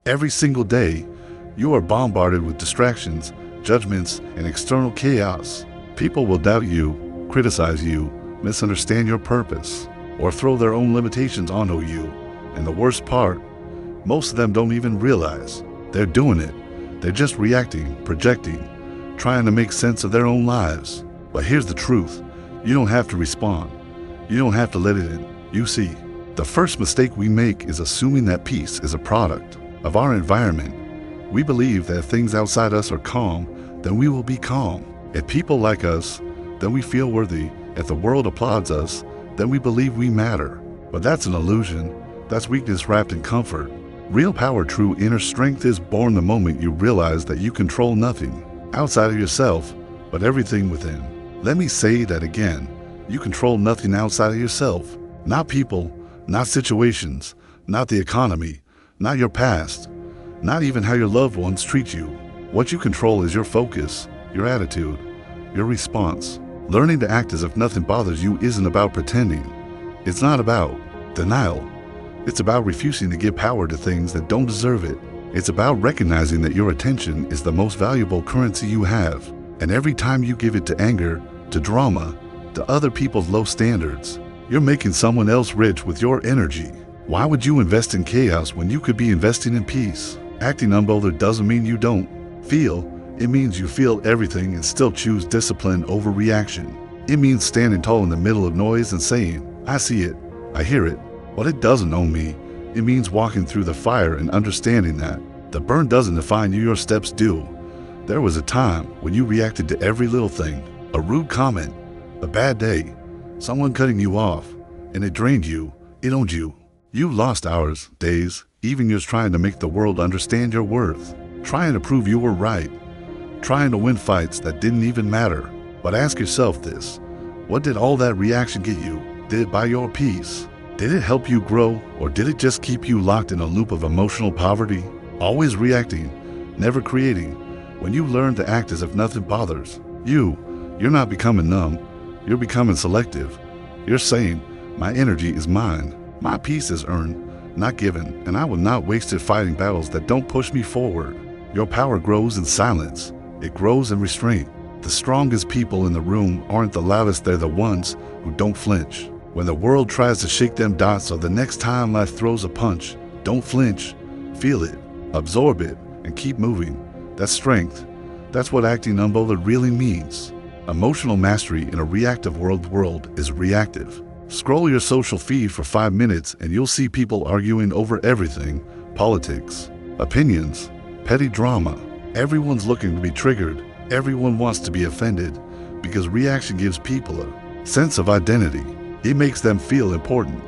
Every single day, you are bombarded with distractions, judgments, and external chaos. People will doubt you, criticize you, misunderstand your purpose, or throw their own limitations onto you. And the worst part, most of them don't even realize they're doing it. They're just reacting, projecting, trying to make sense of their own lives. But here's the truth. You don't have to respond. You don't have to let it in. You see, the first mistake we make is assuming that peace is a product of our environment. We believe that if things outside us are calm, then we will be calm. If people like us, then we feel worthy. If the world applauds us, then we believe we matter. But that's an illusion. That's weakness wrapped in comfort. Real power, true inner strength is born the moment you realize that you control nothing outside of yourself, but everything within. Let me say that again. You control nothing outside of yourself. Not people, not situations, not the economy, not your past, not even how your loved ones treat you. What you control is your focus, your attitude, your response. Learning to act as if nothing bothers you isn't about pretending. It's not about denial. It's about refusing to give power to things that don't deserve it. It's about recognizing that your attention is the most valuable currency you have. And every time you give it to anger, to drama, to other people's low standards, you're making someone else rich with your energy. Why would you invest in chaos when you could be investing in peace? Acting unbothered doesn't mean you don't feel. It means you feel everything and still choose discipline over reaction. It means standing tall in the middle of noise and saying, I see it, I hear it, but it doesn't own me. It means walking through the fire and understanding that the burn doesn't define you, your steps do. There was a time when you reacted to every little thing, a rude comment, a bad day, someone cutting you off, and it drained you, it owned you. You lost hours, days, even years trying to make the world understand your worth, trying to prove you were right, trying to win fights that didn't even matter. But ask yourself this, what did all that reaction get you? Did it buy your peace? Did it help you grow, or did it just keep you locked in a loop of emotional poverty? Always reacting, never creating. When you learn to act as if nothing bothers you're not becoming numb, you're becoming selective. You're saying, my energy is mine, my peace is earned, not given, and I will not waste it fighting battles that don't push me forward. Your power grows in silence. It grows in restraint. The strongest people in the room aren't the loudest, they're the ones who don't flinch. When the world tries to shake them dots, or the next time life throws a punch, don't flinch. Feel it, absorb it, and keep moving. That's strength. That's what acting unbothered really means. Emotional mastery in a reactive world is reactive. Scroll your social feed for 5 minutes and you'll see people arguing over everything: politics, opinions, petty drama. Everyone's looking to be triggered. Everyone wants to be offended because reaction gives people a sense of identity. It makes them feel important.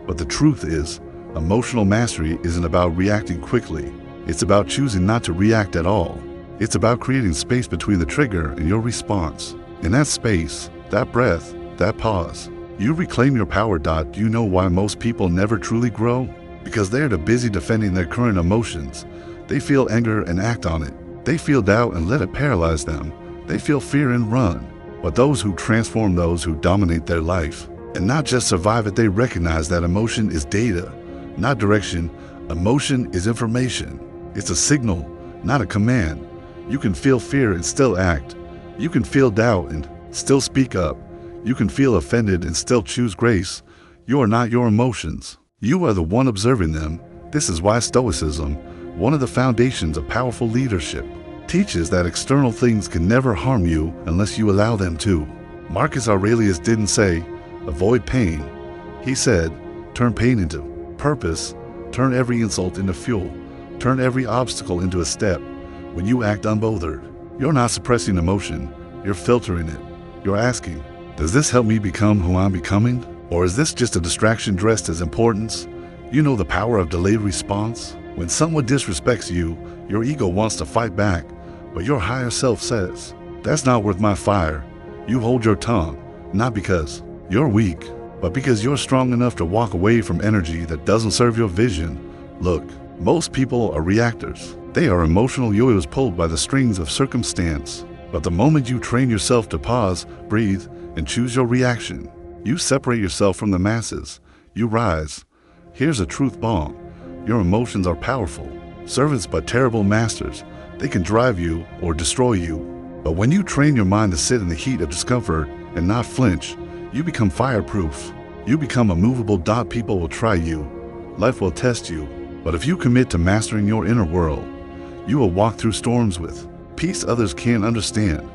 But the truth is, emotional mastery isn't about reacting quickly. It's about choosing not to react at all. It's about creating space between the trigger and your response. In that space, that breath, that pause, you reclaim your power. Do you know why most people never truly grow? Because they're too busy defending their current emotions. They feel anger and act on it. They feel doubt and let it paralyze them. They feel fear and run. But those who transform, those who dominate their life, and not just survive it, they recognize that emotion is data, not direction. Emotion is information. It's a signal, not a command. You can feel fear and still act. You can feel doubt and still speak up. You can feel offended and still choose grace. You are not your emotions. You are the one observing them. This is why Stoicism, one of the foundations of powerful leadership, teaches that external things can never harm you unless you allow them to. Marcus Aurelius didn't say, avoid pain. He said, turn pain into purpose, turn every insult into fuel, turn every obstacle into a step. When you act unbothered, you're not suppressing emotion, you're filtering it. You're asking, does this help me become who I'm becoming? Or is this just a distraction dressed as importance? You know the power of delayed response? When someone disrespects you, your ego wants to fight back, but your higher self says, that's not worth my fire. You hold your tongue, not because you're weak, but because you're strong enough to walk away from energy that doesn't serve your vision. Look, most people are reactors. They are emotional yo-yos pulled by the strings of circumstance. But the moment you train yourself to pause, breathe, and choose your reaction, you separate yourself from the masses. You rise. Here's a truth bomb. Your emotions are powerful. Servants but terrible masters. They can drive you or destroy you. But when you train your mind to sit in the heat of discomfort and not flinch, you become fireproof. You become a movable dot. People will try you. Life will test you. But if you commit to mastering your inner world, you will walk through storms with peace others can't understand.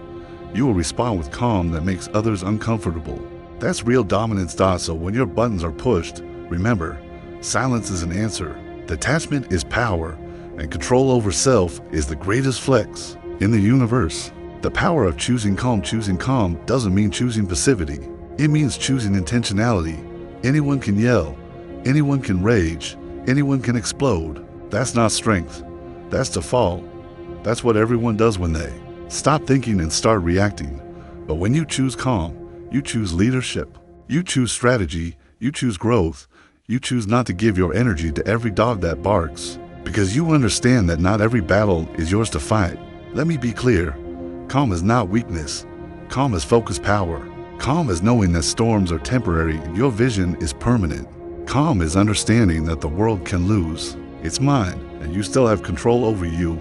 You will respond with calm that makes others uncomfortable. That's real dominance. So when your buttons are pushed, remember, silence is an answer. Detachment is power, and control over self is the greatest flex in the universe. The power of choosing calm. Choosing calm doesn't mean choosing passivity. It means choosing intentionality. Anyone can yell, anyone can rage, anyone can explode. That's not strength. That's default. That's what everyone does when they stop thinking and start reacting. But when you choose calm, you choose leadership. You choose strategy. You choose growth. You choose not to give your energy to every dog that barks, because you understand that not every battle is yours to fight. Let me be clear. Calm is not weakness. Calm is focused power. Calm is knowing that storms are temporary and your vision is permanent. Calm is understanding that the world can lose. It's mine, and you still have control over you.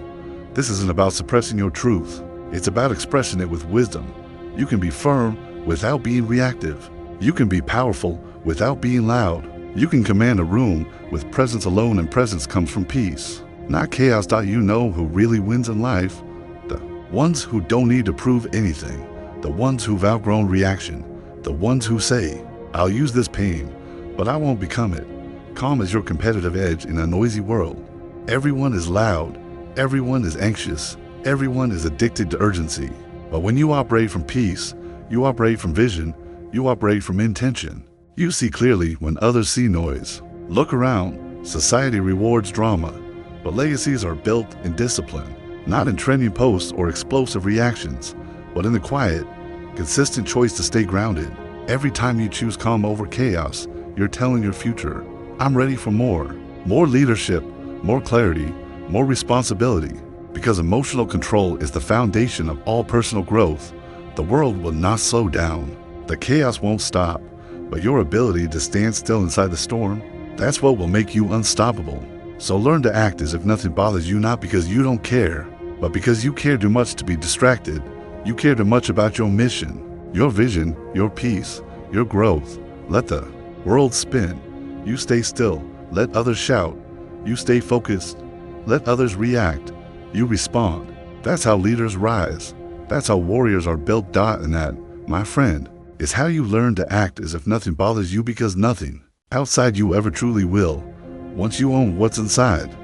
This isn't about suppressing your truth. It's about expressing it with wisdom. You can be firm without being reactive. You can be powerful without being loud. You can command a room with presence alone, and presence comes from peace, not chaos. You know who really wins in life? The ones who don't need to prove anything. The ones who've outgrown reaction. The ones who say, I'll use this pain, but I won't become it. Calm is your competitive edge in a noisy world. Everyone is loud. Everyone is anxious. Everyone is addicted to urgency. But when you operate from peace, you operate from vision, you operate from intention. You see clearly when others see noise. Look around. Society rewards drama, but legacies are built in discipline, not in trending posts or explosive reactions, but in the quiet, consistent choice to stay grounded. Every time you choose calm over chaos, you're telling your future, I'm ready for more. More leadership, more clarity, more responsibility. Because emotional control is the foundation of all personal growth, the world will not slow down. The chaos won't stop, but your ability to stand still inside the storm, that's what will make you unstoppable. So learn to act as if nothing bothers you, not because you don't care, but because you care too much to be distracted. You care too much about your mission, your vision, your peace, your growth. Let the world spin. You stay still. Let others shout. You stay focused. Let others react. You respond. That's how leaders rise. That's how warriors are built. And that, my friend, is how you learn to act as if nothing bothers you, because nothing outside you ever truly will, once you own what's inside.